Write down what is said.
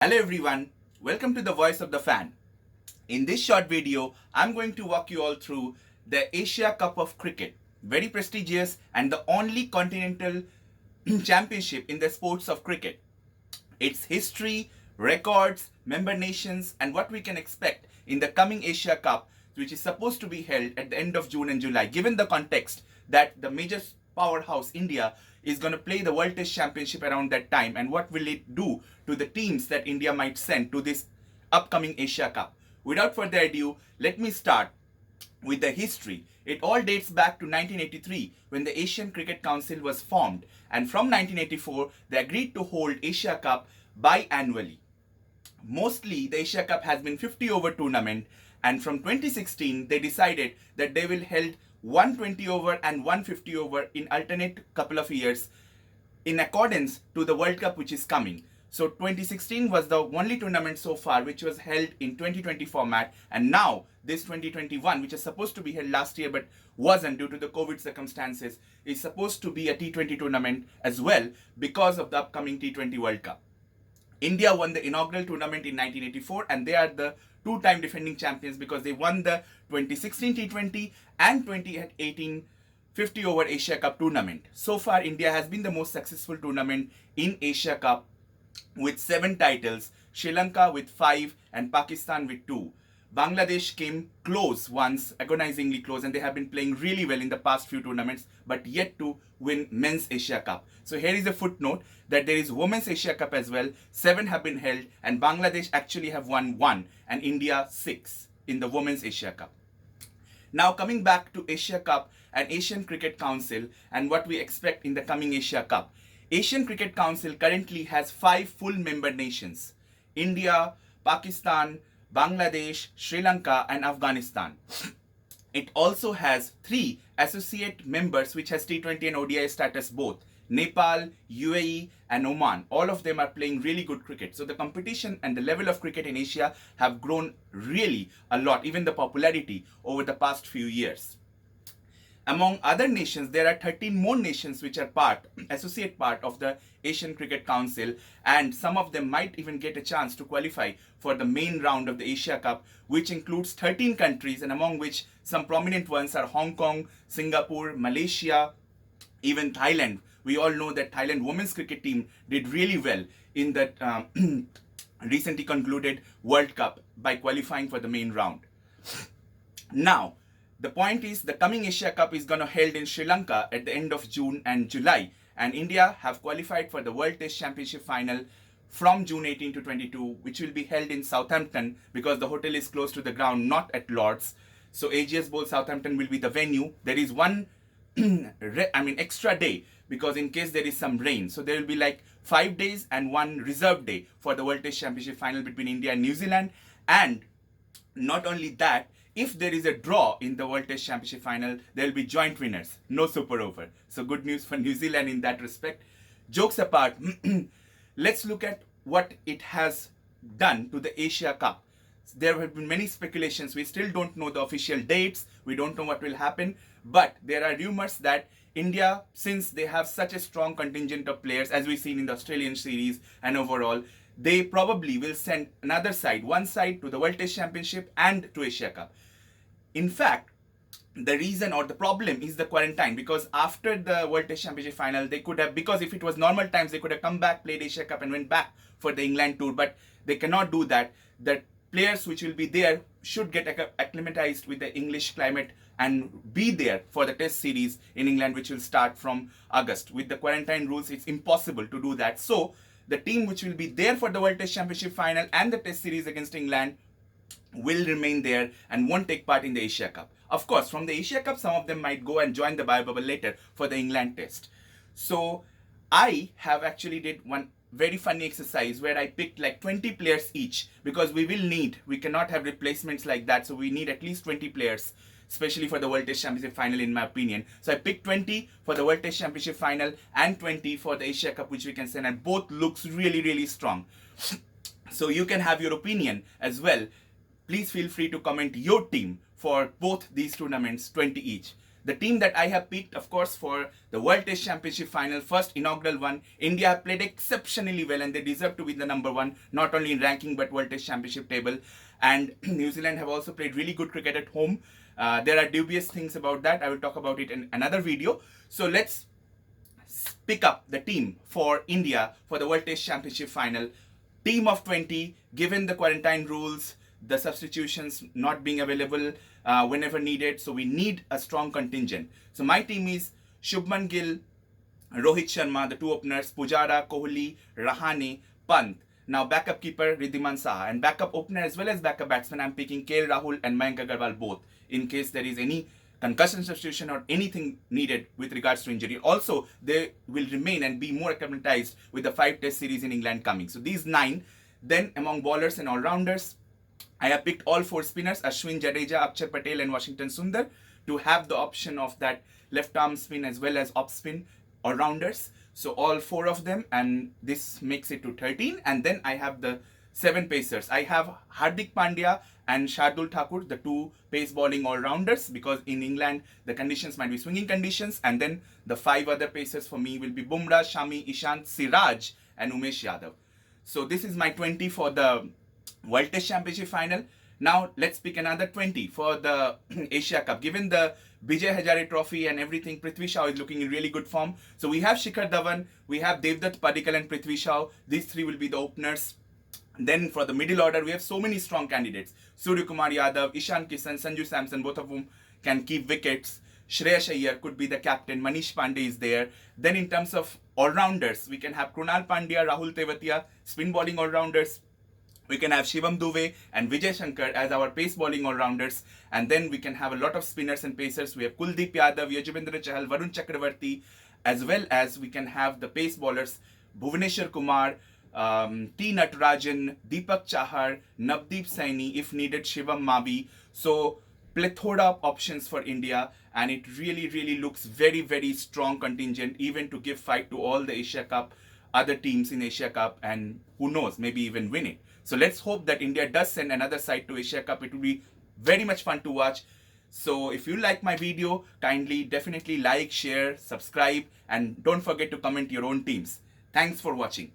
Hello everyone, welcome to the Voice of the Fan. In this short video, I'm going to walk you all through the Asia Cup of Cricket, very prestigious and the only continental championship in the sports of cricket. Its history, records, member nations, and what we can expect in the coming Asia Cup, which is supposed to be held at the end of June and July, given the context that the major powerhouse India is going to play the World Test Championship around that time, and what will it do to the teams that India might send to this upcoming Asia Cup. Without further ado, let me start with the history. It all dates back to 1983 when the Asian Cricket Council was formed, and from 1984 they agreed to hold Asia Cup biannually. Mostly the Asia Cup has been 50 over tournament, and from 2016 they decided that they will hold 120 over and 150 over in alternate couple of years in accordance to the World Cup which is coming. So 2016 was the only tournament so far which was held in 2020 format, and now this 2021, which is supposed to be held last year but wasn't due to the COVID circumstances, is supposed to be a T20 tournament as well because of the upcoming T20 World Cup. India won the inaugural tournament in 1984, and they are the two-time defending champions because they won the 2016 T20 and 2018 50 over Asia Cup tournament. So far, India has been the most successful tournament in Asia Cup with 7 titles, Sri Lanka with 5 and Pakistan with 2. Bangladesh came close once, agonizingly close, and they have been playing really well in the past few tournaments, but yet to win Men's Asia Cup. So here is a footnote that there is Women's Asia Cup as well. 7 have been held, and Bangladesh actually have won 1, and India 6 in the Women's Asia Cup. Now coming back to Asia Cup and Asian Cricket Council and what we expect in the coming Asia Cup. Asian Cricket Council currently has 5 full member nations: India, Pakistan, Bangladesh, Sri Lanka and Afghanistan. It also has 3 associate members which has T20 and ODI status both: Nepal, UAE and Oman. All of them are playing really good cricket. So the competition and the level of cricket in Asia have grown really a lot, even the popularity over the past few years. Among other nations, there are 13 more nations which are associate part of the Asian Cricket Council, and some of them might even get a chance to qualify for the main round of the Asia Cup, which includes 13 countries, and among which some prominent ones are Hong Kong, Singapore, Malaysia, even Thailand. We all know that Thailand women's cricket team did really well in that recently concluded World Cup by qualifying for the main round. Now, the point is the coming Asia Cup is going to held in Sri Lanka at the end of June and July, and India have qualified for the World Test Championship final from June 18 to 22, which will be held in Southampton because the hotel is close to the ground, not at Lord's. So AGS Bowl Southampton will be the venue. There is one extra day because in case there is some rain. So there will be like 5 days and 1 reserve day for the World Test Championship final between India and New Zealand. And not only that, if there is a draw in the World Test Championship final, there will be joint winners, no super over. So good news for New Zealand in that respect. Jokes apart, let's look at what it has done to the Asia Cup. There have been many speculations. We still don't know the official dates. We don't know what will happen. But there are rumors that India, since they have such a strong contingent of players, as we've seen in the Australian series and overall, they probably will send another side, one side to the World Test Championship and to Asia Cup. In fact, the reason or the problem is the quarantine, because after the World Test Championship final, they could have, because if it was normal times, they could have come back, played Asia Cup and went back for the England tour, but they cannot do that. The players which will be there should get acclimatized with the English climate and be there for the test series in England, which will start from August. With the quarantine rules, it's impossible to do that. So the team which will be there for the World Test Championship final and the test series against England will remain there and won't take part in the Asia Cup. Of course, from the Asia Cup, some of them might go and join the bio bubble later for the England test. So I have actually did one very funny exercise where I picked like 20 players each, because we cannot have replacements like that. So we need at least 20 players, especially for the World Test Championship final, in my opinion. So I picked 20 for the World Test Championship final and 20 for the Asia Cup, which we can send, and both looks really, really strong. So you can have your opinion as well. Please feel free to comment your team for both these tournaments, 20 each. the team that I have picked, of course, for the World Test Championship final, first inaugural one, India have played exceptionally well and they deserve to be the number one, not only in ranking but World Test Championship table. And New Zealand have also played really good cricket at home. There are dubious things about that. I will talk about it in another video. So let's pick up the team for India for the World Test Championship final. Team of 20, given the quarantine rules, the substitutions not being available whenever needed. So we need a strong contingent. So my team is Shubman Gill, Rohit Sharma, the two openers, Pujara, Kohli, Rahane, Pant. Now backup keeper Riddhiman Saha, and backup opener as well as backup batsman, I'm picking KL Rahul and Mayank Agarwal both, in case there is any concussion substitution or anything needed with regards to injury. Also, they will remain and be more acclimatized with the 5 test series in England coming. So these 9. Then among bowlers and all-rounders, I have picked all 4 spinners, Ashwin, Jadeja, Akshar Patel and Washington Sundar, to have the option of that left arm spin as well as off spin all-rounders. So all 4 of them, and this makes it to 13. And then I have the 7 pacers. I have Hardik Pandya and Shardul Thakur, the 2 pace bowling all-rounders, because in England the conditions might be swinging conditions. And then the 5 other pacers for me will be Bumrah, Shami, Ishant, Siraj and Umesh Yadav. So this is my 20 for the World Test Championship final. Now let's pick another 20 for the Asia Cup. Given the Vijay Hazare Trophy and everything, Prithvi Shaw is looking in really good form. So we have Shikhar Dhawan, we have Devdutt Padikkal and Prithvi Shaw. These 3 will be the openers. Then for the middle order, we have so many strong candidates. Surya Kumar Yadav, Ishan Kishan, Sanju Samson, both of whom can keep wickets. Shreyas Iyer could be the captain. Manish Pandey is there. Then in terms of all-rounders, we can have Krunal Pandya, Rahul Tewatia, spin bowling all-rounders. We can have Shivam Dube and Vijay Shankar as our pace bowling all-rounders. And then we can have a lot of spinners and pacers. We have Kuldeep Yadav, Yajuvendra Chahal, Varun Chakravarti, as well as we can have the pace bowlers, Bhuvaneshwar Kumar, T. Natarajan, Deepak Chahar, Navdeep Saini, if needed, Shivam Mavi. So plethora of options for India, and it really looks very strong contingent, even to give fight to all the Asia Cup, other teams in Asia Cup, and who knows, maybe even win it. So let's hope that India does send another side to Asia Cup. It will be very much fun to watch. So if you like my video, kindly definitely like, share, subscribe, and don't forget to comment your own teams. Thanks for watching.